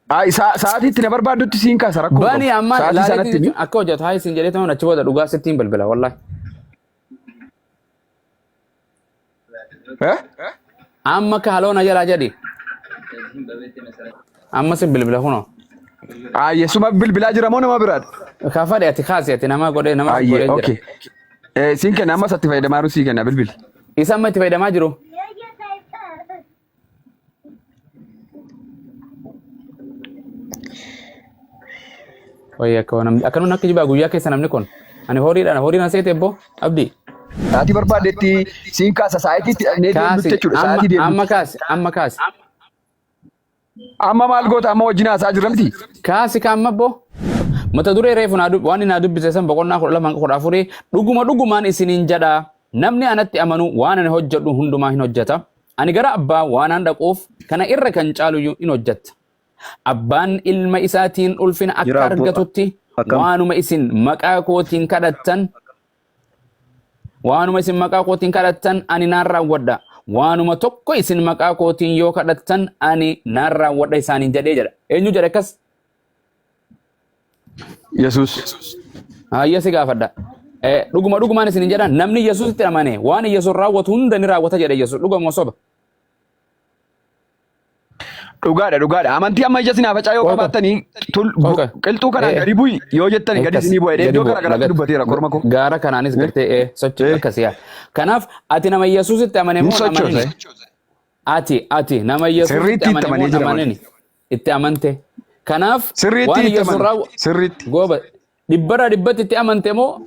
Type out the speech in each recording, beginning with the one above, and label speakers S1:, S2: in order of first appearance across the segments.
S1: Ai sa'aatiitti na barbaadutti siin kaasa rakkoo qabu.
S2: Bani amma laaletti akka hojjetu haa isin jedhee ta'uun achi booda dhugaa sittiin bilbila wallahi. Amma ka haloona jalaa jedhi. Amma si bilbila kunoo.
S1: Ayyee suma bilbilaa jira moo nama biraadha?
S2: Kaafadhe ati kaasi ati nama godhee jira.
S1: Okay. Siin kenna amma satti fayyadamaa sii kenna bilbil.
S2: Isa amma itti fayyadamaa jiru. Wayya akkanuma akka jibaa guyyaa keessa namni kun ani horiidhaan seete ebbo abdi.
S1: Ati barbaadetti siin kaasa sa'aatiitti dhaqnee deemnutti jechuudha. Sa'aatii deemnutti.
S2: Amma kaasi.
S1: Amma maal goota amma wajjin haasaa jirra miti?
S2: Kaasi ka amma ebbo. Mata duree reefu waan naa dubbise san boqonnaa 12 dhugumaan isiniin jedha namni anatti amanu waan ani hojjedhu hundumaa hin hojjeta. Ani gara abbaa waan an dhaquuf kana irra kan caalu hin hojjetta. Abbaan ilma isaatiin ulfina akka argatutti waanuma isin maqaa kootiin kadhattan ani naan raawwadha. Waanuma tokko isin maqaa kootiin yoo kadhattan ani naan raawwadha isaaniin jedhee jedha. Eenyu jedhe akkas?
S1: Yesus.
S2: Hayya si gaafadha. Dhugumaan isiniin jedha namni Yesusitti amane waan Yesus raawwatu hunda ni raawwata jedhe Yesus dhuguma soba. Dhugaadha. Amantii amma ija sinaa facaa yoo qabaattanii qilxuu kanaan gadi bu'i yoo jettani gadi isinii bu'ee iddoo garaagaraatti dubbateera korma koo. Gaara kanaanis gartee sochii akkasii. Kanaaf ati nama Yesusitti amane moo amanani? Ati nama Yesusitti amane itti amante. Kanaaf waan Yesus raawwatu
S1: sirriitti.
S2: Gooba dhibbatti itti amante moo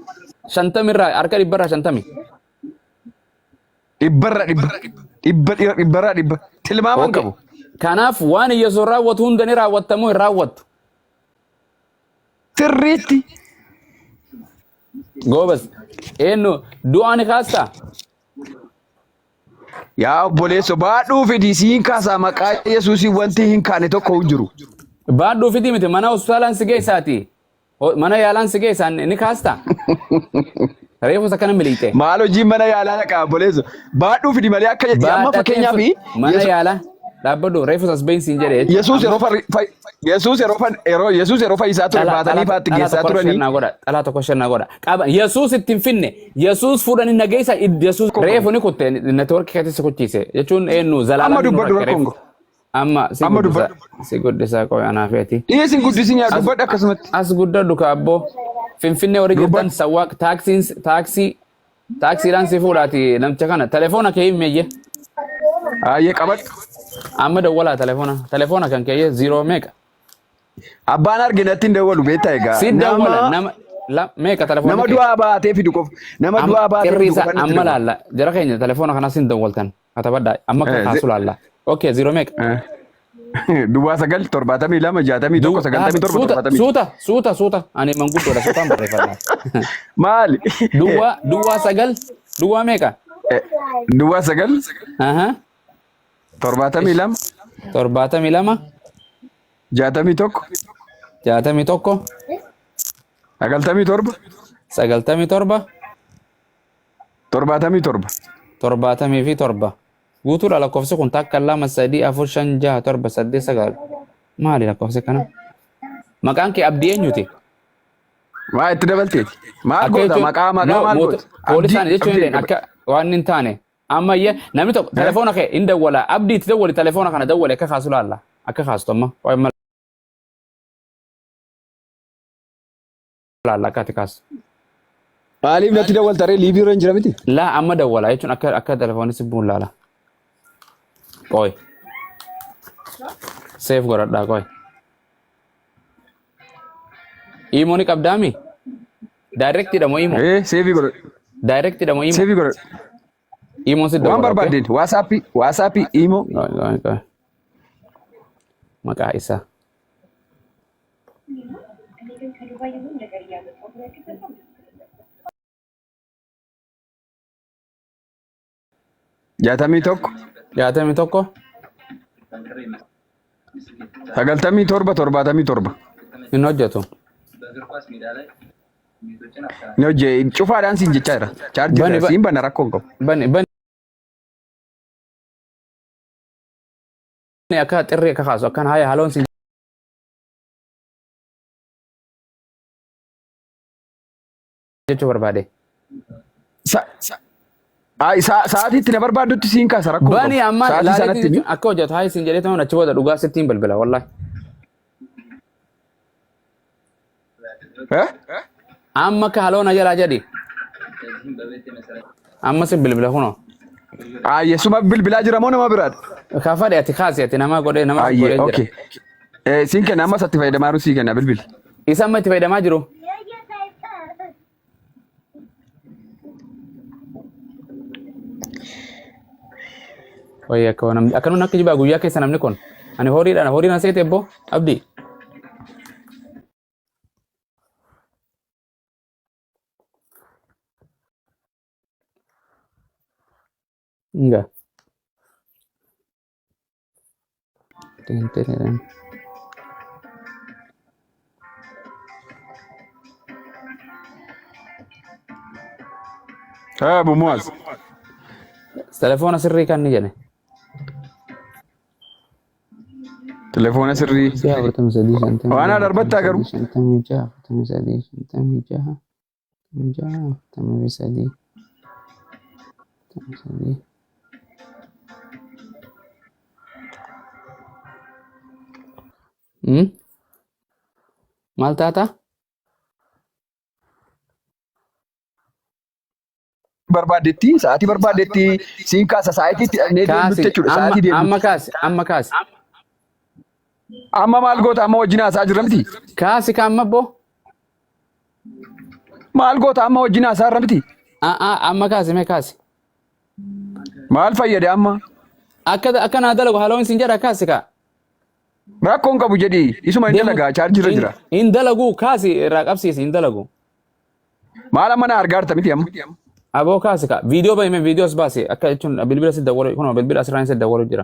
S2: 50 irraa harka 50?
S1: Dhibba. Tilmaamaan qabu.
S2: Kanaaf waan Yesus raawwatu hunda ni raawwattamu hin raawwattu.
S1: Sirriitti.
S2: Goobas eenyu du'aan kaastaa?
S1: Yaa obboleessa baadhuu fidii siin kaasaa maqaa Yesuusii wanti hin kaane tokko hin jiru.
S2: Baadhuu fidii miti mana hospitaalaan si geessaati. Mana yaalaan si geessan ni kaastaa? Reefu sakana miliite.
S1: Maal hojii mana yaalaa dhaqaa obboleessa. Baadhuu fidii malee akka amma fakkeenyaaf
S2: mana yaalaa. Dhaabbadhu reefu sasbeensiin jedhee.
S1: Yesuus yeroo fayyisaa ture baatanii faatti geessaa turanii.
S2: Dhalaa tokko shannaa godha. Yesuus ittiin finne Yesuus fuudhanii nageessa Yesuus reefu ni kutte neetwoorkii keessatti kuchise jechuun eenyu zalaalaa.
S1: Amma dubbadhu rakkoon.
S2: Amma si guddisaa qoy anaafeeti.
S1: Dhiyeessin guddisiin yaa dubbadhu akkasumatti.
S2: As guddadhu kaabboo Finfinnee warri jirtan sawwaaq taaksiidhaan si fuudhaati namticha kana telefoona kee himmeeyye.
S1: Ayyee qabadhu.
S2: Amma dawwala telefoona kan kee 0 meeqa?
S1: Abbaan arginatti hin dawwalu beektaa egaa.
S2: Si dawwala nama meeqa telefoona?
S1: Nama du'aa baatee fidu qofa. Nama du'aa baatee fidu qofa.
S2: Amma laalla jara keenya telefoona kana sin dawwaltan katabadhaa amma kaasu laalla. Okay 0 meeqa?
S1: Duwwaa 9
S2: suuta ani manguddoodha suutaan barreeffadha.
S1: Maali?
S2: Duwwaa 9 duwwaa meeqa?
S1: Duwwaa 9 72
S2: 62
S1: 61 97
S2: 77 guutuudha lakkoofsi kun takka 2 3 4 5 6 7 8 9 maali lakkoofsi kana? Maqaan kee Abdii eenyuti?
S1: Maa itti dabalteeti? Maal goota maqaa maal goota?
S2: Poolisaan jechuun akka waan hin taane amma namni tokko telefoona kee hin dawwala Abdii itti dawwali telefoona kana dawwali akka kaasu laalla akka kaastu amma laalla akka ati kaasu.
S1: Maaliif natti dawwaltaree liibii irra hin jira miti?
S2: Laa amma dawwala jechuun akka telefoonni si buun laala. Qoy. Seef godhadhaa qoy. Imo ni qabdaami? Directidha moo imo?
S1: Seefi godhadhu.
S2: Directidha moo imo?
S1: Seefi godhadhu.
S2: Imo si dawwala.
S1: Waan barbaadeen WhatsApp imo.
S2: Maqaa isaa.
S1: Jaatamii tokko. 97
S2: Hin hojjetu.
S1: Ni hojjee cufaadhaan siin jechaa jira. Chaarjii siin bana rakkoon qabu.
S2: Bani akka xirree akka kaasu akkan haya haloon siin jechuu barbaade.
S1: Sa'aatiitti na barbaadutti siin kaasa rakkoo.
S2: Bani amma laalitti akka hojjetu haa isin jedhee ta'uun achi booda dhugaa sittiin balbala wallahi. Amma ka haloona jalaa jedhi. Amma si bilbila kunoo.
S1: Yeesuma bilbilaa jira moo nama biraadha?
S2: Kaafadhe ati kaasi ati nama godhee jira.
S1: Okay. Siin kenna amma satti fayyadamaa jiru sii kenna bilbili.
S2: Isa amma itti fayyadamaa jiru. Wayyaa akka nun akka jibaa guyyaa keessa namni kun. Ani horiidhaan seete ebboo abdii. Enggak.
S1: Bu Muaz.
S2: Telepon sirrii kan ni jedhe.
S1: Telefoona sirrii. Waan darbattaa garuu.
S2: Maal taata?
S1: Barbaadetti sa'aatii barbaadetti siin kaasa sa'aatiitti dhaqnee deemnutti jechuudha. Sa'aatii deemnutti.
S2: Amma kaasi.
S1: Amma maal goota amma wajjin haasaa jirra miti?
S2: Kaasi ka amma boo.
S1: Maal goota amma wajjin haasaa jirra miti?
S2: Amma kaasi mee kaasi.
S1: Maal fayyade amma?
S2: Akka naa dalagu haloon siin jedha kaasi ka.
S1: Rakkoon qabu jedhi isuma hin dalagaa chaarjirra jira.
S2: Hin dalagu kaasi irraa qabsiisi hin dalagu.
S1: Maal amma na argaa jirta miti amma?
S2: Aboo kaasi ka viidiyoo bahime viidiyoos baasi akka jechuun bilbila si dawwalu kunoo bilbila asirraan si dawwalu jira.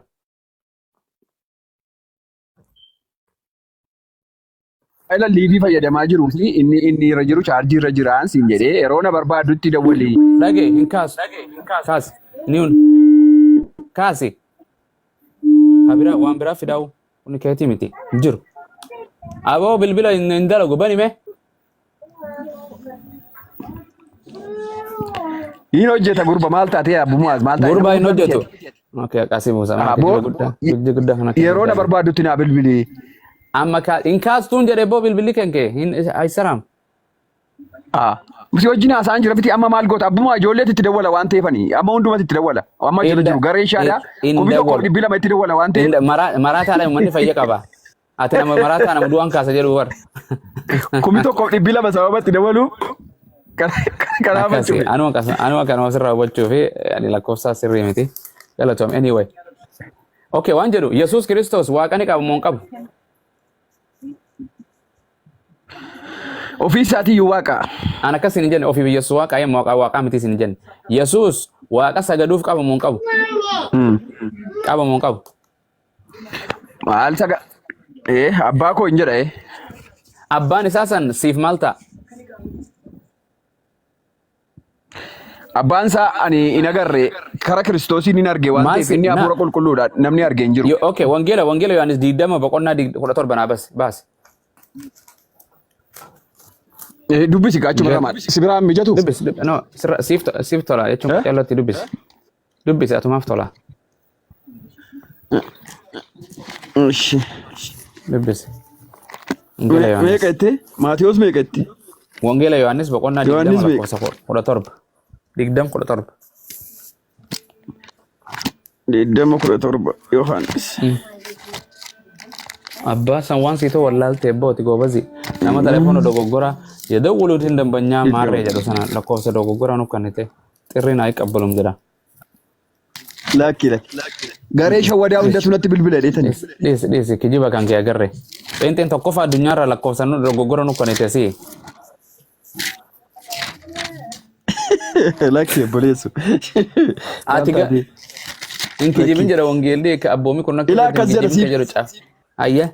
S1: Ila liivii fayyadamaa jiruu fi inni irra jiru chaarjii irra jiraan siin jedhee yeroo na barbaadutti dawwali.
S2: Dhagee hin kaasu. Kaasi. Niun. Kaasi. Habira waan biraa fidaa'u kun keetii miti jiru. Aboo bilbila hin dalagu banime.
S1: Hin hojjeta gurba maal taatee Abu Muaz maal taatee?
S2: Gurba hin hojjetu. Okay qasii buusa. Guddaa kana.
S1: Yeroo na barbaadutti na bilbili.
S2: Amma in kaastuun jedhee boo bilbilli kenkee hin aysaraam.
S1: Musi wajjin haasaan jira biti amma maal goota abbuma ijoolleetti itti dawwala waan ta'eefani amma hundumatti itti dawwala amma jira jiru garee shaadhaa kumii tokko dhibbi lama itti dawwala waan ta'eef.
S2: Maraataadhaan uummanni fayya qaba. Ati nama maraataa nama du'aan kaasa jedhu war.
S1: Kumii tokko dhibbi lama sababa itti dawwalu kanaaf jechuudha.
S2: Anuma kanuma sirraa hubachuu fi lakkoofsa sirrii miti. Galatoom anyway. Okay waan jedhu Yesuus Kiristoos waaqa ni qaba moo hin qabu?
S1: Ofii isaatii waaqa.
S2: Ana akkas hin jenne ofii Yesuus waaqa yemmuu waaqa miti hin jenne. Yesuus waaqa sagaduuf qaba moo hin qabu? Qaba moo hin qabu?
S1: Maal saga? Abbaa koo hin jedha.
S2: Abbaan isaa san siif maal ta'a?
S1: Abbaan isaa ani hin agarre kara Kiristoosiin hin arge waan ta'eef inni hafuura qulqulluudha namni arge hin jiru.
S2: Okay wangeela Yohaannis 20 boqonnaa 17 naa baasi.
S1: Dubbisi gaachuma ramaan sibiraan mijatu.
S2: No siif tola jechuun qeellootti dubbisi. Dubbisi atumaaf tola. Dubbisi.
S1: Meeqa itti? Maatiyus meeqa itti?
S2: Wangeela Yohaannis boqonnaa 17. 17
S1: Yohaannis.
S2: Abbaa san waan siitoo wallaaltee booti goobazi. Nama telefoona dogoggora jedawwuluutiin dambanyaa maarree jedhu sana lakkoofsa dogoggora nuuf kannite xirri naa qabbalum jedha.
S1: Lakki. Garee shawwadaa hundatu natti bilbila dheetani.
S2: Dhiisi kijiba kan kee agarre. Peenteen tokkoffaa addunyaarra lakkoofsa dogoggora nuuf kannite si.
S1: Lakki boleessu.
S2: Ati in kijibin jedha wangeelli abboomi kun akka
S1: ilaa akkas jedha
S2: jedhu caaf. Ayya.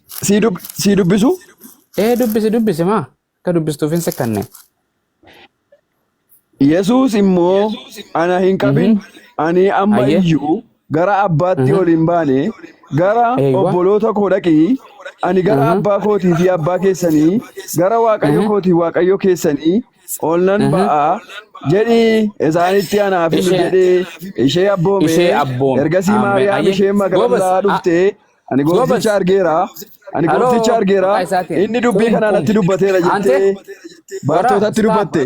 S1: Si dubbisu?
S2: Dubbisi maa. Akka dubbistuufin sekkanne.
S1: Yesuus immoo ana hin qabin ani amma iyyuu gara abbaatti ol hin baane gara obboloota koo dhaqii ani gara abbaa kootii fi abbaa keessanii gara waaqayyo kootii waaqayyo keessanii ol nan ba'a jedhi isaanitti anaaf himu jedhee ishee abboomee ergasii Maariyaam isheen magaalaa dhuftee ani goofticha argeera inni dubbii kana natti dubbateera jettee bartootatti dubbatte.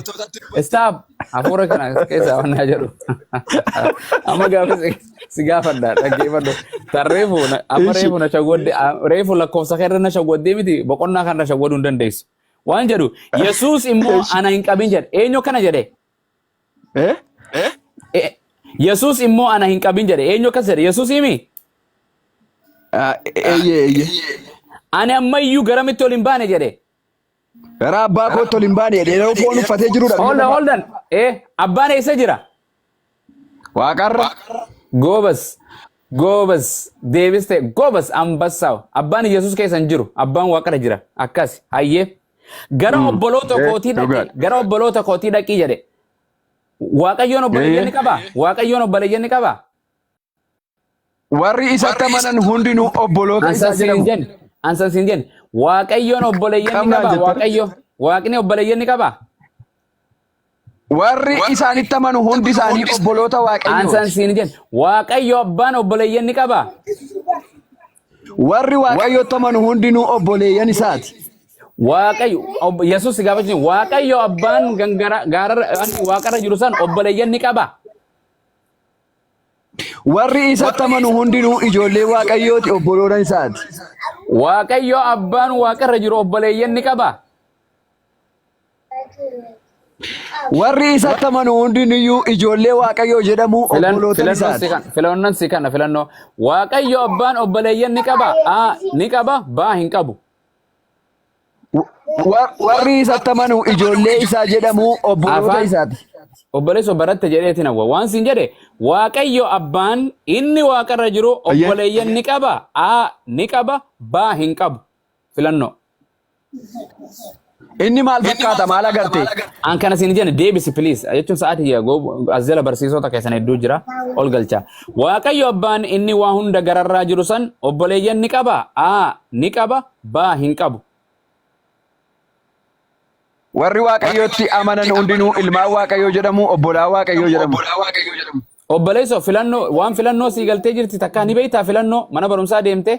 S2: Stop. Afura kana keessa waan jedhu. Amma gaafa si gaafadha dhaggeeffadhu. Tarreefu amma reefu na shawwadde reefu lakkoofsa keerra na shawwaddee miti boqonnaa kana shawwaduu hin dandeessu. Waan jedhu Yesuus immoo ana hin qabin jedhe. Eenyu kana jedhe? Yesuus immoo ana hin qabin jedhe. Eenyu akkas jedhe? Yesuus himi? Ani ammayyuu garamitti ol hin baane jedhe.
S1: Gara abbaa kootti ol hin baane yeroo foon uffatee jirudha.
S2: Hold on. Abbaan eessa jira?
S1: Waaqarra.
S2: Goobas deebiste goobas ambassaa. Abbaan Yesuus keessa hin jiru. Abbaan waaqarra jira. Akkas hayyee. Gara obboloota kootii dhaqi. Gara obboloota kootii dhaqi jedhe. Waaqayyoon obboleeyyan ni qaba. Waaqayyoon obboleeyyan ni qaba.
S1: Warri isatti amanan hundinuu obboloota isaa jedhamu.
S2: Ansan siin jenni. Waaqayyoon obboleeyyan ni qaba. Waaqni obboleeyyan ni qaba.
S1: Warri isaanitti amanu hundi isaanii obboloota waaqayyoo.
S2: Ansan siin jenni. Waaqayyo abbaan obboleeyyan ni qaba.
S1: Warri waaqayyotti amanu hundinuu obboleeyyan isaati.
S2: Waaqayyo Yesuus gaafa jenni waaqayyo abbaan waaqarra jiru san obboleeyyan ni qaba.
S1: Warri isatti amanu hundinuu ijoollee waaqayyooti obboloota isaati.
S2: Waaqayyo abbaan waaqarra jiru obboleeyyan ni qaba.
S1: Warri isatti amanu hundinuu ijoollee waaqayyoo jedhamu obboloota isaati.
S2: Filannoon si kana filannoo. Waaqayyo abbaan obboleeyyan ni qaba. Ni qaba baa hin qabu.
S1: Warri isatti amanu ijoollee isaa jedhamu obboloota isaati.
S2: Obboleessa baratte jedheetiin hawwa waan siin jedhe waaqayyo abbaan inni waaqarra jiru obboleeyyan ni qaba ni qaba baa hin qabu filannoo.
S1: Inni maal fakkaata maal agarte?
S2: An kana siin jenne deebisi please jechuun sa'aatii azela barsiisota keessan hedduu jira ol galcha. Waaqayyo abbaan inni waa hunda gararraa jiru san obboleeyyan ni qaba ni qaba baa hin qabu.
S1: Warri waaqayyootti amanan hundinuu ilmaan waaqayyoo jedhamu obbolaa waaqayyoo jedhamu.
S2: Obboleessa filannoo waan filannoo sii galtee jirti takka ni beektaa filannoo mana barumsaa deemte.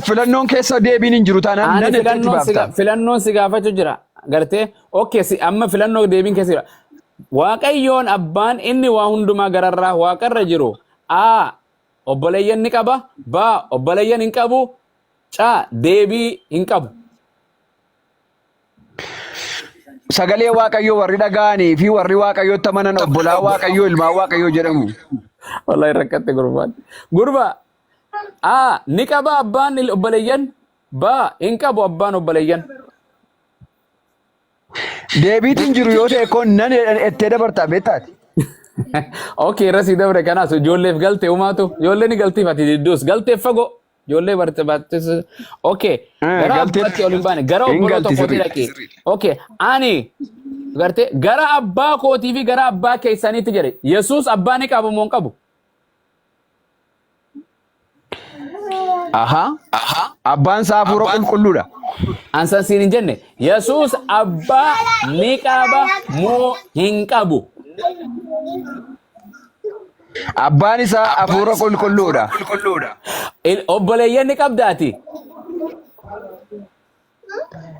S1: Filannoon keessa deebiin hin jiru taanaan
S2: filannoon si gaafachuu jira gartee okay amma filannoo deebiin keessa jira. Waaqayyoon abbaan inni waa hundumaa gararraa waaqarra jiru obboleeyyan ni qaba baa obboleeyyan hin qabu. Deebii hin qabu.
S1: Sagalee waaqayyoo warri dhaga'anii fi warri waaqayyootti amanan obbolaa waaqayyoo ilmaan waaqayyoo jedhamu.
S2: Wallahi rakkatte gurbaan. Gurba ni qaba abbaan obboleeyyan baa hin qabu abbaan obboleeyyan.
S1: Deebiitiin jiru yoo ta'e kun nan ettee dabartaa beektaati.
S2: Okay rasii dabre kanaas ijoolleef galte umaatu ijoollee ni galtiif ati didduus galteef fagoo. Ijoollee barbaachisa. Okay. Gara abbaatti ol hin baane gara obboloota kootii dhaqee. Okay. Ani gartee gara abbaa kootii fi gara abbaa keessaniitti jedhe Yesuus abbaa ni qabu moo hin qabu?
S1: Abbaan isaa hafuura qulqulluudha.
S2: Ansan siin hin jenne Yesuus abbaa ni qaba moo hin qabu?
S1: Abbaan isaa hafuura qulqulluudha.
S2: Obboleeyyan ni qabdaati.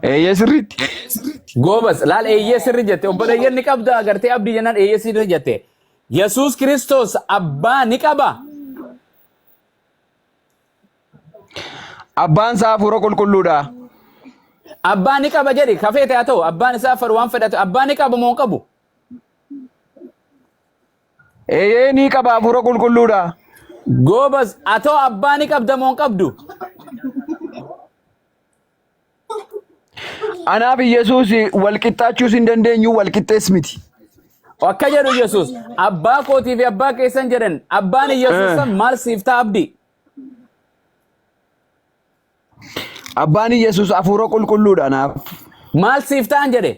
S1: Eeyyee sirriitti.
S2: Goobas laal eeyyee sirri jette obboleeyyan ni qabda agartee abdii jennaan eeyyee sirri jette. Yesuus Kiristoos abbaa ni qaba.
S1: Abbaan isaa hafuura qulqulluudha.
S2: Abbaa ni qaba jedhi kafee ta'aa ta'u abbaan isaa faru waan fedhatu abbaa ni qaba moo hin qabu?
S1: Eeyyee ni qaba hafuura qulqulluudha.
S2: Goobas atoo abbaa ni qabda moo hin qabdu?
S1: Anaaf Yesuus wal qixxaachuus hin dandeenyu wal qixxees miti.
S2: Akka jedhu Yesuus abbaa kootii fi abbaa keessan jedhan abbaan Yesuus maal siif ta'a abdi?
S1: Abbaan Yesuus hafuura qulqulluudha naaf.
S2: Maal siif ta'an jedhe?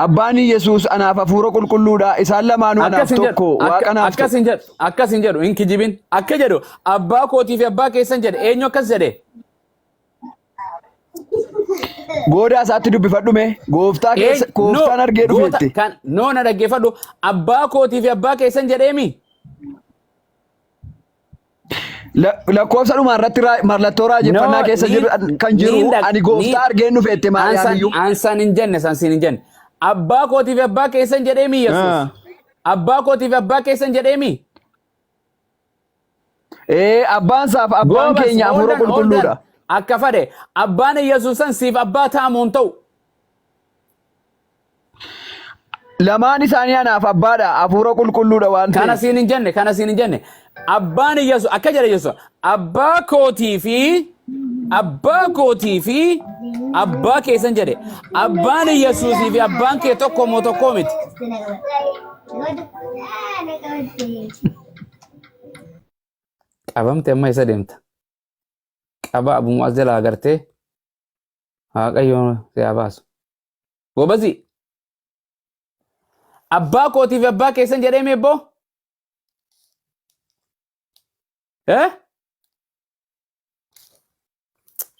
S1: Abbaan Yesuus anaaf hafuura qulqulluudha. Isaan lamaanuu anaaf tokko. Waaqa anaaf tokko.
S2: Akkasin jedhu hin kijibin. Akka jedhu abbaa kootii fi abbaa keessan jedhe eenyu akkas jedhe?
S1: Goodaa isaatti dubbifadhume. Gooftaan argee dhufetti.
S2: Noona dhaggeeffadhu. Abbaa kootii fi abbaa keessan jedheemi?
S1: Lakkoofsa dhumaa irratti mallattoo raajeffannaa keessa kan jiru ani gooftaa argeen dhufeette maaliyyuu.
S2: Ansaan hin jenne sansiin hin jenne. Abbaa kootii fi abbaa keessan jedheemi Yesuus. Abbaa kootii fi abbaa keessan jedheemi.
S1: Abbaan isaaf abbaan keenya hafuura qulqulluudha.
S2: Akka fade abbaan Yesuusan siif abbaa ta'amuun ta'u.
S1: Lamaan isaanii anaaf abbaadha hafuura qulqulluudha waan ta'eef.
S2: Kana siin hin jenne. Abbaan Yesuus akka jedhe Yesuus abbaa kootii fi abbaa keessan jedhe. Abbaan Yesuusii fi abbaan kee tokko moo tokko miti. Qabamte amma isa deemta. Qaba Abu Mu'az jalaa agartee Waaqayyoon si haa baasu. Gobazi. Abbaa kootii fi abbaa keessan jedhee meebboo?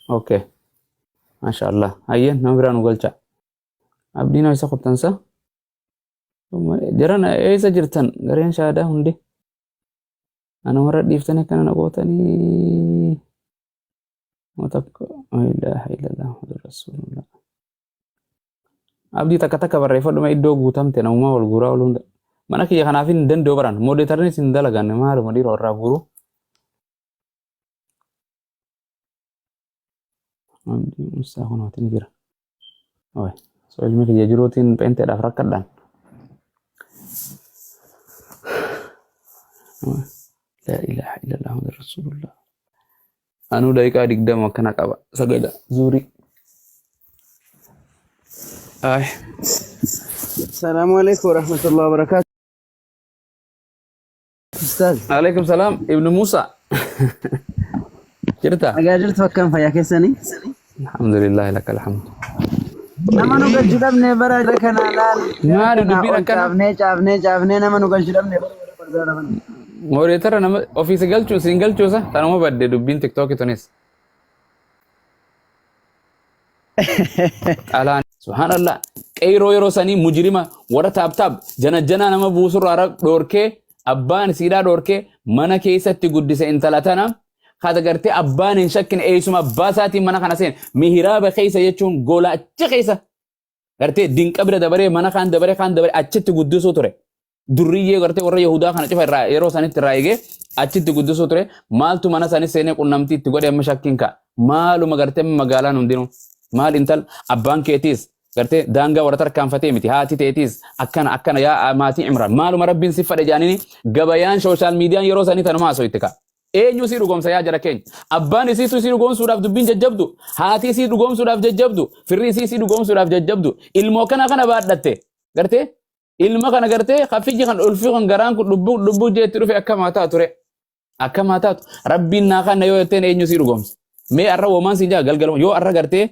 S2: Okay. MashaAllah. Ayyan nama biraan galcha. Abdiin isa qottansa. Jiran eessa jirtan gareen shahaadaa hundi. Ana warra dhiiftanii kana naqootanii. Watakka ilaha illallah Muhammadur Rasulullah. Abdii takka barreeffadhuma iddoo guutamte namumaa wal guuraa ooluu hunda. Mana kiyya kanaaf hin danda'u baran. Moodeetarnis hin dalagan maaluma dhiira warraa guuruu. Abdii Musaa kunootiin jira. Oye. So ilmi kiyya jiruutiin peenteedhaaf rakkadhaan. La ilaha illallah Muhammadur Rasulullah. Anu daqiiqaa 20 akkana qaba. Sagada zuurii.
S1: السلام عليكم ورحمة الله وبركاته. أستاذ.
S2: عليكم السلام ابن موسى. جرتا.
S1: أجرت وكم فيا كيسني.
S2: الحمد لله لك الحمد.
S1: نما نقول جلبنا برا ركنا لال.
S2: ما ندبينا كنا.
S1: جابني نما نقول جلبنا برا.
S2: موري ترى نما أوفيس single choose ترى ما بدي دبين تيك توك تونس. Alaan subhanallah qeyroo yeroo sanii mujrima warra taab jana nama buusurra arab dhorkee abbaan siidhaa dhorkee mana keessatti guddise intala tana kada gartee abbaan hin shakkin eesuma abbaa isaatiin mana kana seen mihiraaba keessa jechuun gola achi keessa gartee dinqa bira dabaree mana kaan dabaree achitti guddisuu ture durriyyee gartee warra yahudaa kana cufa irraa yeroo sanitti irraa eegee achitti guddisuu ture maaltu mana sanis seenee qunnamtii itti godhe amma shakkin ka maaluma gartee magaalaan hundinuu maal intal abbaan keetiis gartee daangaa warra tarkaanfatee miti haati teetiis akkana yaa maatii Imraan maaluma rabbiin si fadhe jaanini gabayaan sooshaal miidiyaan yeroo sanii tanuma haasoo itti ka eenyu si dhugoomsa yaa jara keenya abbaan isiitu si dhugoomsuudhaaf dubbiin jajjabdu haati si dhugoomsuudhaaf jajjabdu firri si dhugoomsuudhaaf jajjabdu ilmoo kana baadhatte gartee ilma kana gartee khafiji kan ulfi kan garaan kun dubbu jeetti dhufe akka maataa rabbiin naa kana yoo jetteen eenyu si dhugoomsa mee arra womaan si jaa galgaluma yoo arra gartee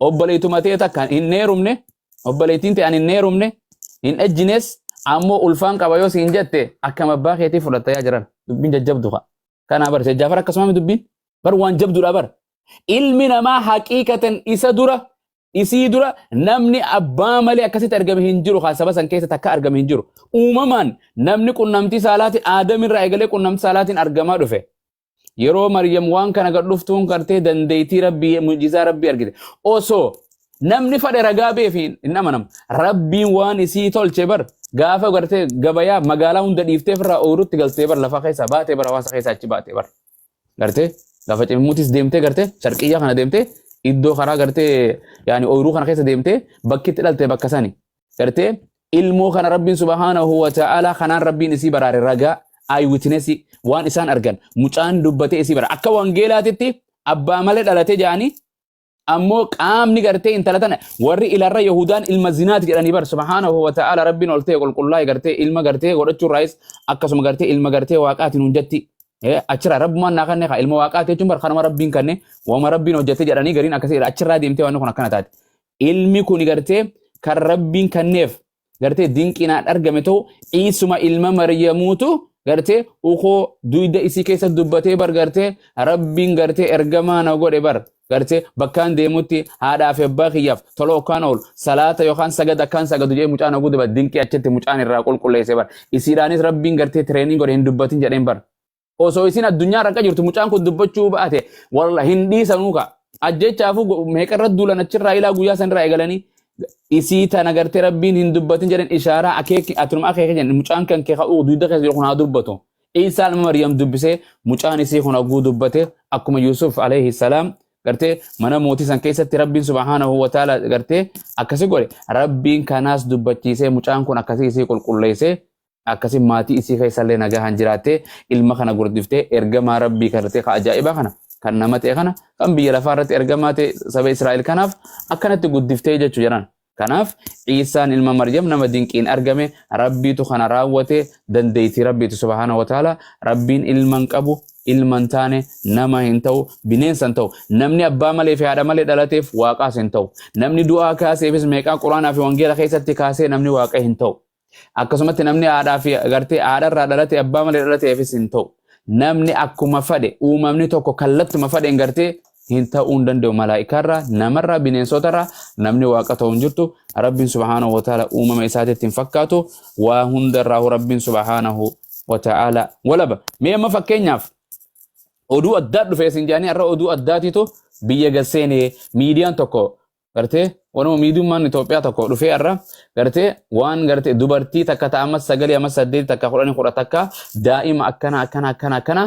S2: obboleetuma ta'e takka hin neerumne obboleettiin ta'an hin neerumne hin ejjines ammoo ulfaan qaba yoo siin jette akkam abbaa keetii fudhatta yaa jiran dubbiin jajjabdu kana bar jaafar akkasuma dubbiin bar waan jabduudha bar ilmi namaa haqiiqatan isii dura namni abbaa malee akkasitti argame hin jiru saba san keessa takka argame hin jiru uumamaan namni qunnamtii saalaatiin aadamirraa eegalee qunnamtii saalaatiin argamaa dhufe yeroo Maryam waan kana gadhuftuun kartee dandeetii rabbii muujizaa rabbii argite osoo namni fadhe ragaa beefiin hin amanam rabbiin waan isii tolche bar gaafa gartee gabayaa magaalaa hunda dhiiftee firraa oorutti galtee bar lafa keessa baatee bar hawaasa keessa achi baatee bar gartee gaafa cimmuutis deemtee gartee sharqiyyaa kana deemtee iddoo karaa gartee yaani ooruu kana keessa deemtee bakkitti dhaltee bakka sani gartee ilmoo kana rabbiin subhaanahu wa ta'ala kanaan rabbiin isii baraare ragaa eyewitness waan isaan argan mucaan dubbatee isii bara akka wangeelaatitti abbaa malee dhalatee jaanii ammoo qaamni gartee intala tana warri ilarra yahudaan ilma zinaati jedhanii bar subhaanahu wa ta'ala rabbiin ol ta'e qulqullaa'e gartee ilma gartee godhachuu raayis akkasuma gartee ilma gartee waaqaatiin hunjatti achirraa rabbumaan naa kanne ilma waaqaati jechuun bar kanuma rabbiin kanne wama rabbiin hojjete jedhanii gariin akkasii achirraa deemtee waan kun akkana taate ilmi kun gartee kan rabbiin kanneef gartee dinqinaan argame ta'u Iisuma ilma Maryamuutu gartee ukoo duyda isii keessa dubbatee bar gartee rabbiin gartee ergamaa na godhe bar gartee bakkaan deemutti haadhaa fi abbaa kiyyaaf tola okkaan oolu salaata yookaan sagada akkaan sagadu jee mucaan oguu daba dinqii achitti mucaan irraa qulqulleesse bar isiidhaanis rabbiin gartee tireening godhe hin dubbatin jedheen bar osoo isin addunyaa raqa jirtu mucaan kun dubbachuu baate walla hin dhiisanuuka ajjechaafu meeqarra duulan achirraa ilaa guyyaa sanirraa eegalanii isii tana gartee rabbiin hin dubbatin jedhan ishaaraa akeeki atunuma akeeki jedhan mucaan kan kee ka'uu duyda keessa jiru kun haa dubbatu Iisaa ilma Maryam dubbisee mucaan isii kun oguu dubbate akkuma Yuusuf alayhi salaam gartee mana mootii san keessatti rabbiin subhaanahu wa ta'ala gartee akkasi godhe rabbiin kanaas dubbachiisee mucaan kun akkasi isii qulqulleessee akkasi maatii isii keessallee nagahan jiraattee ilma kana gurdiftee ergamaa rabbii gartee ka ajaa'ibaa kana kan nama ta'e kana kan biyya lafaa irratti ergamaa ta'e saba Israa'el kanaaf akkanatti guddiftee jechuu jedhan. Kanaaf Iisaan ilma Maryam nama dinqiin argame rabbiitu kana raawwate dandeettii rabbiitu subhaanahu wa ta'ala rabbiin ilman qabu ilman taane nama hin ta'u bineensa hin ta'u namni abbaa malee fi haadha malee dhalateef waaqaas hin ta'u namni du'aa kaaseefis meeqaa quraanaa fi wangeela keessatti kaasee namni waaqa hin ta'u akkasumatti namni haadhaa fi gartee haadharraa dhalate abbaa malee dhalateefis hin ta'u namni akkuma fadhe uumamni tokko kallattuma fadheen gartee hin ta'uu hin danda'u malaa'ikarraa namarraa bineensotarraa namni waaqa ta'u hin jirtu rabbiin subhaanahu wa ta'ala uumama isaatiitti hin fakkaatu waa hundarraa rabbiin subhaanahu wa ta'ala walaba mee amma fakkeenyaaf oduu addaa dhufee isin jaanii irra oduu addaatiitu biyya gasseenee miidiyaan tokko gartee wanuma miidiyummaan Itoophiyaa tokko dhufee irra gartee waan gartee dubartii takka ta'amas 9 amma 8 takka 10 takka daa'ima akkana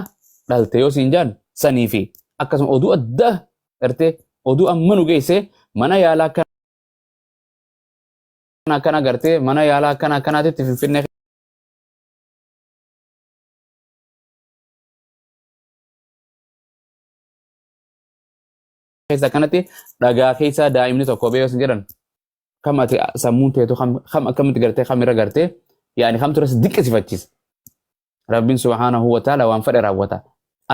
S2: dhalte yoo isin jaan sanii fi akkasuma oduu addaa gartee oduu amma nu geesse mana yaalaa akkana gartee mana yaalaa akkanaatitti Finfinnee keessa kanatti dhagaa keessa daa'imni tokko beekas jedhan kamati sammuun teetu kam akkamitti gartee kamira gartee yaani kam turas diqqisifachiisa rabbiin subhaanahu wa ta'ala waan fedhe raawwata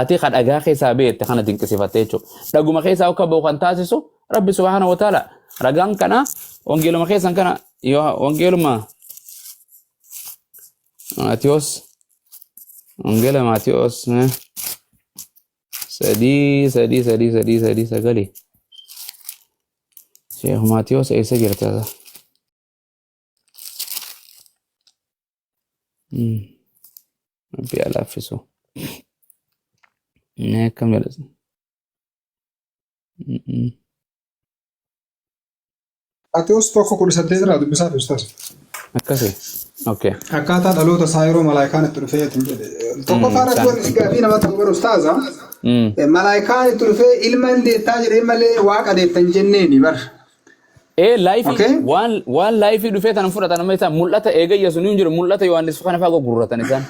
S2: ati ka dhagaa keessa beette kana dinqisifattee jechuudha dhaguma keessa akka ba'u kan taasisu rabbi subhaanahu wa ta'ala ragaan kana wangeeluma keessan kana yoo wangeeluma Maatiyos sadii sagali Sheekh Maatiyos eessa jirta Rabbi alaafisu akkam jedhas
S3: Maatiyos tokko 18 irraa dubbisaa fi ustaas.
S2: Akkasi. Okay.
S3: Akkaataa dhaloota isaa yeroo malaayikaan itti dhufee tokko faarratti wanti gaaffii namatti dhufe ustaaza. Malaayikaan itti dhufee ilma deettaa jedhee malee waaqa deettan jenneeni bar.
S2: Waan laayifii dhufee tan fudhatan amma isaan mul'ata eegayya sun hin jiru mul'ata Yohaannis kana fa'aa gurguratan isaan.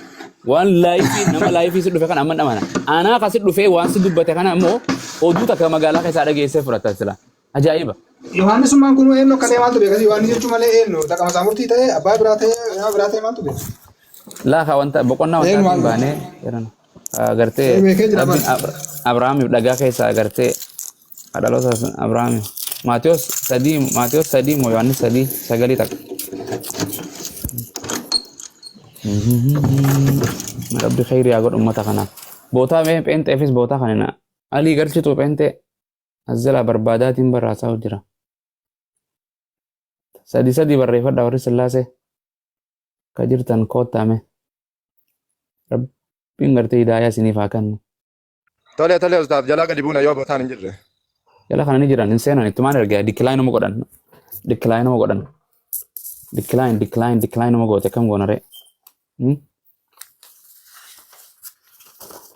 S2: Waan laayifii nama laayifii si dhufe kana amma dhamana. Anaa kasi dhufee waan si dubbate kana immoo oduu takka magaalaa keessaa dhageessee fudhatan sila. Ajaa'iba.
S3: Yohaannis maan kun eenyu akka ta'e maaltu beekasi Yohaannis jechuun malee eenyu dhaqama isaa murtii ta'e abbaa biraa ta'e maaltu beeka.
S2: Laafa wanta boqonnaa wanta baanee jiran agartee Abrahaamiif dhagaa keessaa agartee dhaloota Abrahaamiif Maatiyos sadii moo Yohaannis 3:9 takka. Rabbi khayri yaa godhu ummata kanaaf. Bootaa mee pheenxeefis bootaa kanina alii galchitu pheenxee Azala barbaadaatiin barraasaa jira. Sadii barreeffadha warri Sillaasee ka jirtan koottaame. Rabbiin gartee hidaayaa isiniif haa kennu.
S4: Tole ustaaf jalaa gadi buuna yoo bootaan hin jirre.
S2: Jala kana ni jiran hin seenan itti maal ergaa decline nama godhan. Decline nama goote kam goonare.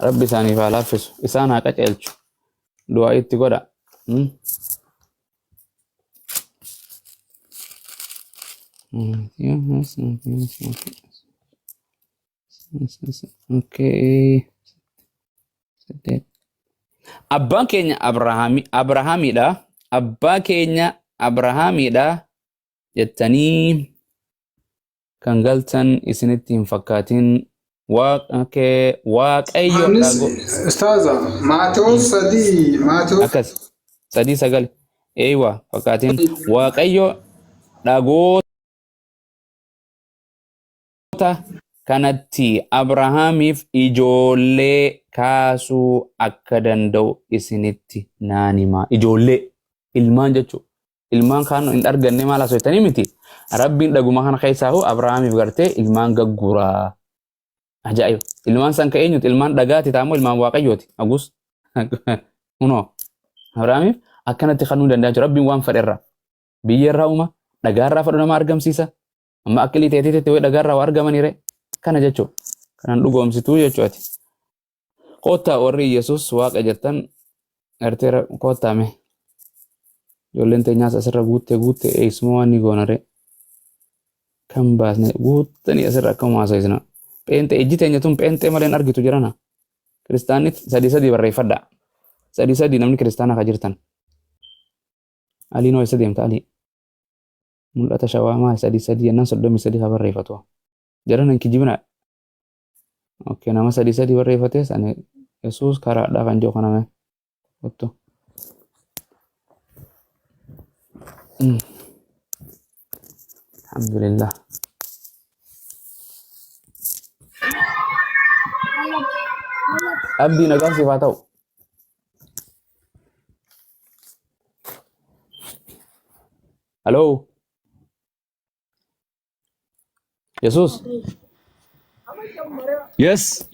S2: Rabbi isaaniif haa laaffisu isaan haa qaceelchu. Du'aa itti godha. Okay. Abbaan keenya Abrahaamidha. Abbaa keenya Abrahaamidha jettanii kan galtan isinitti hin fakkaatin waaqayyo
S3: ustaaza Maatiyos
S2: akkas 3:9 eeywa fakkaatin waaqayyo dhagoota kanatti Abrahaamiif ijoollee kaasuu akka danda'u isinitti naan himaa. Ijoollee ilmaan jechuudha. Ilmaan kaan hin arganne maal haasofitanii miti. Rabbiin dhaguma kana keessaa hoo Abrahaamiif gartee ilmaan gagguraa. Ajaa'iba. Ilmaan san ka eenyuti? Ilmaan dhagaati taa'amoo ilmaan waaqayyooti. Agus. Kunoo. Abrahaamiif akkanatti kanuu danda'a jechuudha. Rabbiin waan fedherra. Biyyarraa uuma. Dhagaarraa fedhu nama argamsiisa. Amma akkilii teetiitti wayii dhagaarraa waa argamaniire. Kana jechuudha. Kanaan dhugoomsituu jechuudha. Koottaa warri Yesuus waaqa jettan garteera koottaame. Ijoolleen teenyaas asirra guutte eegsuma waan ni goonare. Kan baasne guuttanii asirra akkuma haasa'isna. Pheenxee ijji teenya tun pheenxee malee hin argitu jirana. Kiristaanni sadii barreeffadha. Sadii namni kiristaanaa ka jirtan. Aliinoo eessa deemta alii? Mul'ata shawaamaa sadii yennaan 33 ka barreeffatu. Jaran hin kijibna. Okkee nama sadii barreeffate sani Yesuus karaadhaa kan jiru kaname. Otto. Alhamdulillah. Abdi nagaan siif haa ta'u. Halloo. Yesuus.
S1: Yes.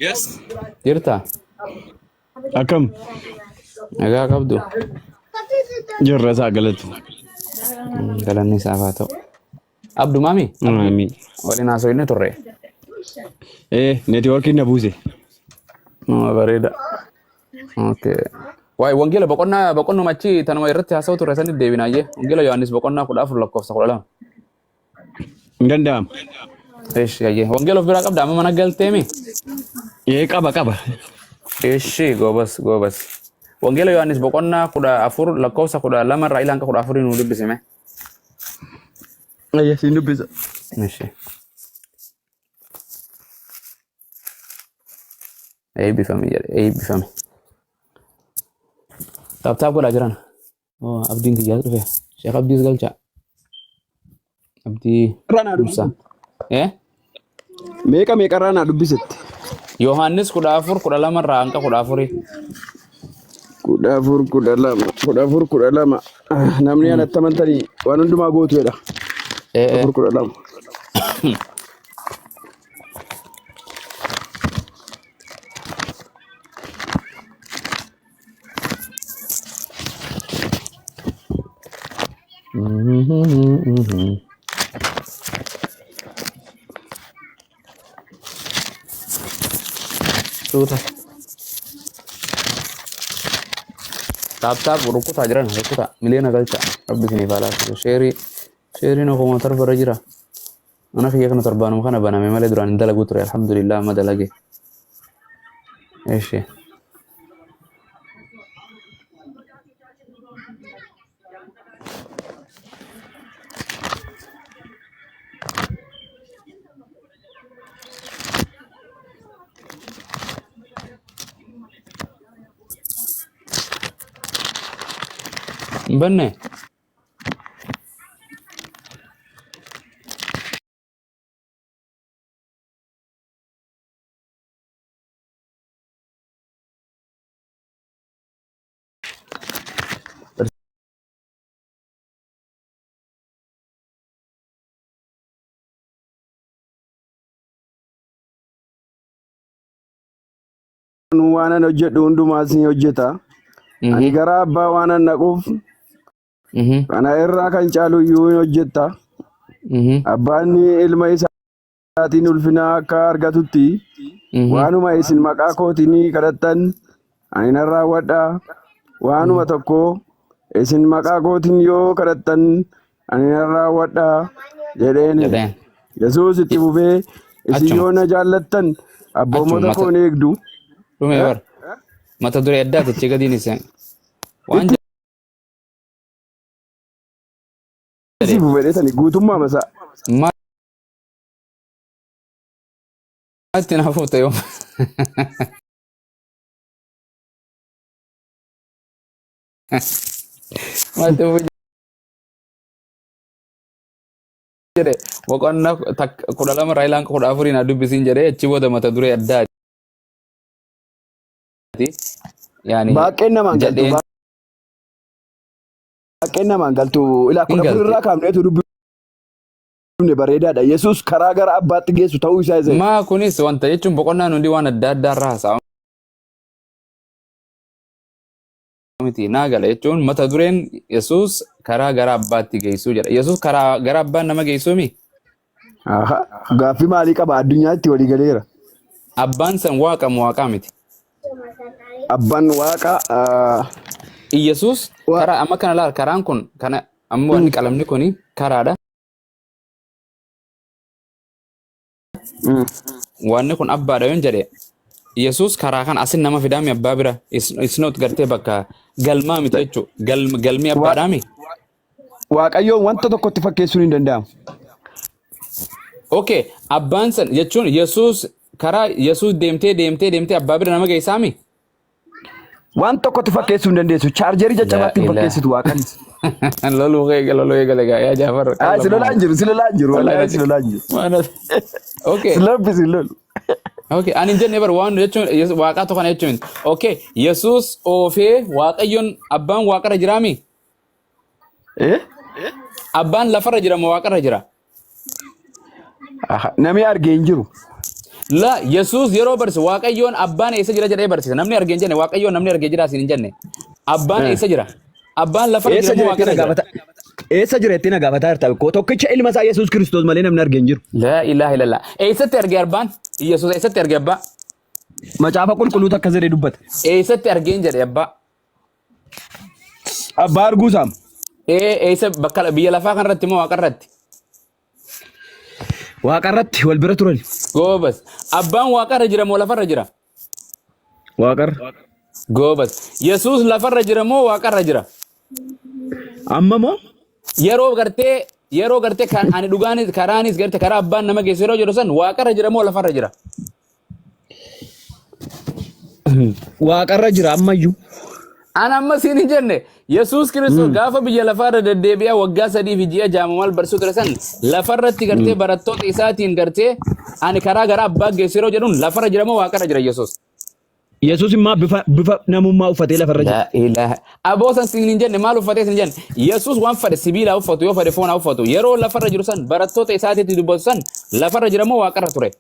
S2: Jirta?
S1: Akkam.
S2: Nagaa qabdu.
S1: Jirra isaa galatu.
S2: Galanni isaaf haa ta'u. Abdu maami?
S1: Maami.
S2: Waliin haasofne turre.
S1: Neetwoorkiin na buuse.
S2: Bareeda. Okay. Waa'ee wangeela boqonnaa machi tanuma irratti haasa'u turre sanitti deebinaayyee. Wangeela Yohaannis boqonnaa 14 lakkoofsa 12.
S1: Hin danda'amu.
S2: Eeshi ayyee. Wangeela of biraa qabda amma mana galteemi?
S1: Qaba.
S2: Eeshi goobas. Wangeela Yohaannis boqonnaa 14 lakkoofsa 12 irraa ilaa 14 nu dubbisime.
S1: Ayya siin dubbisa.
S2: Eeshi. Eebbifame. Taaptaap godhaa jiran. Abdiin kiyyaas dhufe. Sheekh Abdiis galcha. Abdii Dumsaa.
S1: Meeqa irraa naa dubbisetti?
S2: Yohaannis 14:12 irraa hanga 14.
S1: 14 namni anatti amantanii waan hundumaa gootu jedha. 14
S2: Suuta. Taaptaap rukutaa jiran miliyoona galcha. Rabbi isiniif haa laatu. Sheeriin akkuma torba jira. Mana kiyya kana torbaanuma kana baname malee duraan hin dalagu ture. Alhamdulillah amma dalage. Eeshi. Banne.
S1: Waanan hojjedhu hundumaas ni hojjeta. Ani gara abbaa waanan naquuf kana irraa kan caalu iyyuu ni hojjetta. Abbaan ilma isaatiin ulfina akka argatutti waanuma isin maqaa kootiin kadhattan ani nan raawwadha. Waanuma tokko isin maqaa kootiin yoo kadhattan ani nan raawwadha jedheen. Yesuus itti fufee isin yoo na jaallattan abboommota koo ni eegdu.
S2: Rumee mata duree addaa jecha gadiin isaa waan
S1: si fufeedhetani guutummaa masaa.
S2: Maatti naafuu ta'e maatti jedhe boqonnaa kudha lama raayilaan kudha afuriin adubbisin jedhe achi booda mata duree addaati.
S1: Baaqeen namaan galtu. Baaqeen namaan galtu. Ilaa kudha afurirraa kaafneetu dubbifne bareedaadha. Yesuus karaa gara abbaatti geessu ta'uu isaa isa.
S2: Maa kunis wanta jechuun boqonnaan hundi waan adda addaarraa haasa'amu. Naa gala jechuun mata dureen Yesuus karaa gara abbaatti geessuu jedha. Yesuus karaa gara abbaan nama geessuumi?
S1: Gaaffii maalii qaba addunyaatti walii galeera.
S2: Abbaan san waaqa moo waaqaa miti?
S1: Abbaan waaqa.
S2: Yesuus karaa amma kana laal karaan kun kana ammoo inni qalamni kuni karaadha. Wanni kun abbaadha yoon jedhe. Yesuus karaa kan asin nama fidaami abbaa bira isnoot gartee bakka galmaa miti jechuudha. Galmii abbaadhaami.
S1: Waaqayyoon wanta tokkotti fakkeessuun hin danda'amu.
S2: Okay, abbaan san jechuun Yesuus karaa Yesuus deemtee abbaa bira nama geessaami.
S1: Waan tokkotti fakkeessuu hin dandeessu. Chaarjerii jajjabaatti hin fakkeessitu waaqanis.
S2: Loluu eegale yaa Jaafar.
S1: Si lolaan jiru. Wallaahi si lolaan jiru.
S2: Okay.
S1: Si lolu.
S2: Okay, ani jenne bar waan jechuun waaqaa tokko jechuun. Okay, Yesuus oofee waaqayyoon abbaan waaqarra jiraami? Abbaan lafarra jira moo waaqarra jira?
S1: Namni argee hin jiru.
S2: La Yesuus yeroo barsiise waaqayyoon abbaan eessa jira jedhee barsiise. Namni argee hin jenne waaqayyoon namni argee jira siin hin jenne. Abbaan eessa jira? Abbaan lafarra jira moo waaqarra jira?
S1: Eessa jira ittiin gaafataa jirta? Tokkicha ilma isaa Yesuus Kiristoos malee namni argee hin jiru.
S2: La ilaha illallah. Eessatti argee abbaan? Yesuus eessatti argee abbaa?
S1: Macaafa qulqulluutu akkas jedhee dubbata.
S2: Eessatti argeen jedhe abbaa?
S1: Abbaa arguusaam.
S2: Eessa bakka biyya lafaa kanarratti moo waaqarratti?
S1: Waaqarratti wal bira turan.
S2: Goobas. Abbaan waaqarra jira moo lafarra jira?
S1: Waaqarra.
S2: Goobas. Yesuus lafarra jira moo waaqarra jira?
S1: Amma moo?
S2: Yeroo gartee kan ani dhugaanis karaanis gartee karaa abbaan nama geessu yeroo jedhu san waaqarra jira moo lafarra jira?
S1: Waaqarra jira ammayyuu.
S2: Ana amma siin hin jenne Yesuus Kiristoos gaafa biyya lafaarra deddeebi'aa waggaa 3 fi ji'a jaamamal barsiisuu ture san lafarratti gartee barattoota isaatiin gartee ani karaa gara abbaa geessu yeroo jedhuun lafarra jira moo waaqarra jira Yesuus?
S1: Yesuus immoo bifa namummaa uffatee lafarra jira.
S2: Aboosan siin hin jenne maal uffatee siin jenne Yesuus waan fedhe sibiilaa uffatu yoo fedhe foonaa uffatu yeroo lafarra jiru san barattoota isaatiitti dubbatu san lafarra jira moo waaqarra ture?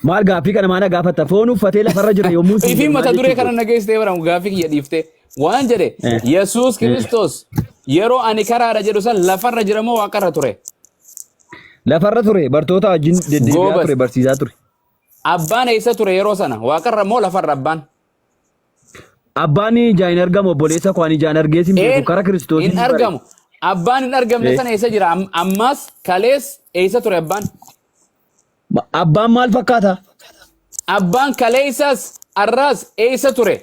S1: Maal gaaffii kana maana gaafatta foon uffatee lafarra jira yommuu
S2: siin. Ifi mata duree kana nageessitee baramu gaaffii kiyya dhiiftee waan jedhe Yesuus Kiristoos yeroo ani karaadha jedhu san lafarra jira moo waaqarra ture?
S1: Lafarra ture bartoota wajjin deddeebi'aa ture barsiisaa ture.
S2: Abbaan eessa ture yeroo sana waaqarra moo lafarra abbaan?
S1: Abbaan ijaan hin argamu obboleessa koo ani ijaan argee sin beeku karaa Kiristoos
S2: hin argamu. Abbaan hin argamne sana eessa jira? Ammas kalees eessa ture abbaan?
S1: Abbaan maal fakkaata?
S2: Abbaan kaleessas arraas eessa ture?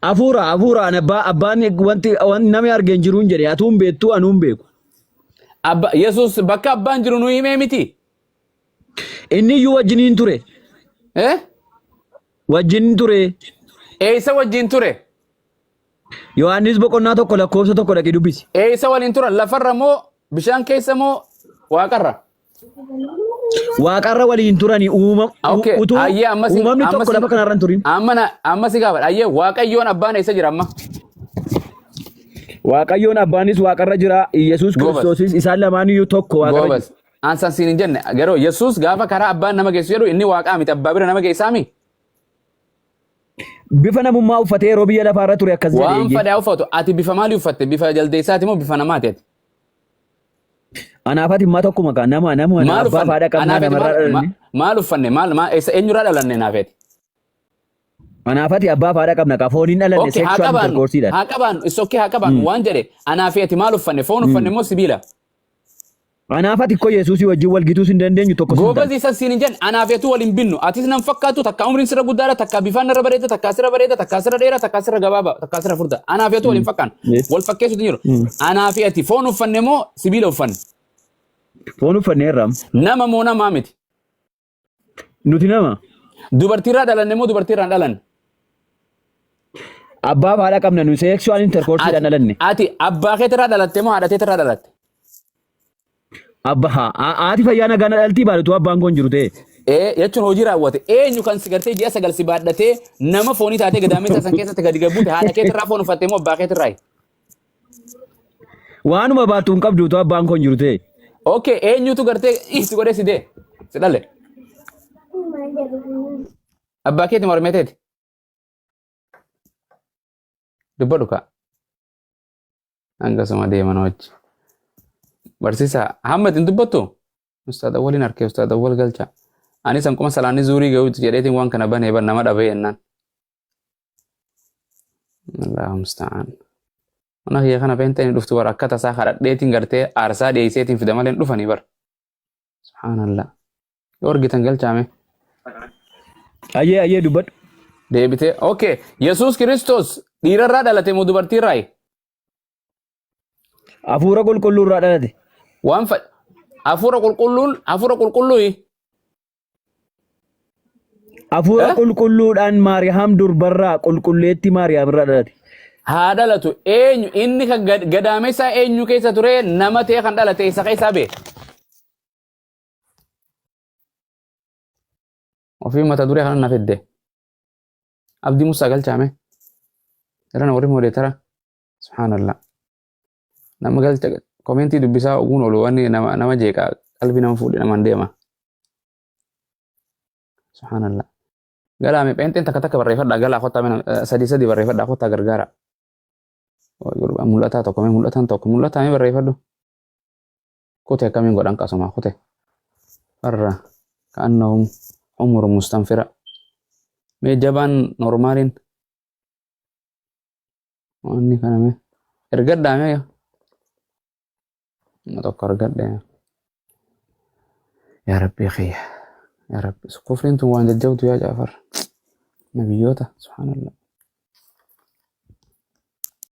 S1: Afuura abbaan wanti namni argee hin jiru hin jedhe atuun beektu anuun beeku.
S2: Yesuus bakka abbaan jiru nu himee miti?
S1: Inni iyyuu wajjiniin ture. Wajjin ture.
S2: Eessa wajjin ture?
S1: Yohaannis boqonnaa 1 lakkoofsa 1 dhaqee dubbisi.
S2: Eessa waliin turan? Lafarra moo bishaan keessa moo waaqarra?
S1: Waaqarra waliin turani uumamni tokko lafa kanarra hin turin.
S2: Amma si gaafadha. Ayyee waaqayyoon abbaan eessa jira amma?
S1: Waaqayyoon abbaanis waaqarra jira. Yesuus Kiristoosis isaan lamaaniyyuu tokko waaqarra jira.
S2: Ansan siin hin jenne garuu Yesuus gaafa karaa abbaan nama geessu jedhu inni waaqaa miti abbaa bira nama geessaami?
S1: Bifa namummaa uffatee yeroo biyya lafaarra ture akkas jedhee.
S2: Waan fedhaa uffatu ati bifa maalii uffatte? Bifa jaldeessaati moo bifa namaati ati?
S1: Anaafati immaa tokkuma kan nama abbaa faadha qabnaa namarraa dhalanne.
S2: Maal uffanne eenyurraa dhalanne naafeeti?
S1: Anaafati abbaa faadha qabna ka fooniin dhalanne sekshuwal interkoorsiidhaan.
S2: Haa qabaannu haa qabaannu waan jedhe anaafeeti maal uffanne foon uffanne moo sibiila?
S1: Anaafati ko Yesuusii wajjin wal gituus hin dandeenyu tokko sun.
S2: Goobazii isa siin hin jenne anaafeetu waliin binnu atis nan fakkaatu takka umriin sirra guddaadha takka bifaan irra bareeda takka sirra bareeda takka sirra dheeraa takka sirra gabaabaa takka sirra furdaa anaafeetu waliin fakkaan wal fakkeessutu jiru anaafeeti foon uffanne moo sibiila uffanne?
S1: Foon uffanne irraam.
S2: Nama moo namaa miti?
S1: Nuti nama.
S2: Dubartiirraa dhalanne moo dubartiirraa dhalanne?
S1: Abbaa faadha qabna nu sekshuwal interkoorsiidhaan dhalanne.
S2: Ati abbaa keetirraa dhalatte moo haadha keetirraa dhalatte?
S1: Abbaa haati fayyaa nagaan dhaltii baadatu abbaan kun jiru ta'e.
S2: Jechuun hojii raawwate eenyu kan si gartee ji'a sagal si baadhatee nama foonii taatee gadaamessa san keessatti gadi gabbuute haadha keetirraa foon uffattee moo abbaa keetirraa?
S1: Waanuma baattuu hin qabduutu abbaan kun jiru ta'e.
S2: Okay, eenyutu gartee si godhee si dee si dhalle? Abbaa keeti mormee teeti? Dubbadhu kaa. Hangasuma deeman wajji. Barsiisaa Hamad hin dubbattu? Ustaad Awwaliin harkee Ustaad Awwal galcha. Ani sanquma salaanni zuurii ga'uutu jedheetiin waan kana banee ban nama dhabee jennaan. Allahu musta'aan. Mana kiyya kana beentanii dhuftu bara akka tasaa kadhadheetiin gartee aarsaa dhiyeesseetiin fida malee dhufanii bara. Subhaanallah. Yoo argitan galchaame.
S1: Ayyee dubbadhu.
S2: Deebitee okay Yesuus Kiristoos dhiirarraa dhalate moo dubartiirraayi?
S1: Hafuura qulqulluurraa dhalate.
S2: Waan hafuura qulqulluuyi.
S1: Hafuura qulqulluudhaan Maariyaam durbarraa qulqulleetti Maariyaam irraa dhalate.
S2: Haa dhalatu eenyu inni kan gadaamessaa eenyu keessa ture nama ta'e kan dhalate isa keessaa bee. Ofii mata duree kana na fidde. Abdii Musaa galchaame. Irrana warri moodeetara. Subhaanallah. Nama galcha komentii dubbisaa oguun oolu wanni nama jeeqaa qalbii nama fuudhe namaan deema. Subhaanallah. Galaame peenteen takka barreeffadhaa galaa kottaa sadii barreeffadhaa kottaa gargaara. Mul'ataa tokko mee mul'ataan tokko mul'ataa mee barreeffadhu. Kutee akkamiin godhan qasumaa kutee. Barra ka'annahum umur mustanfira. Mee jabaan normaaliin. Wanni kana mee ergadhaa mee tokko argadhe. Yaa Rabbi khiyya. Yaa Rabbi kufriin tun waan jajjabdu yaa Jaafar. Nabiyyoota subhaanallah.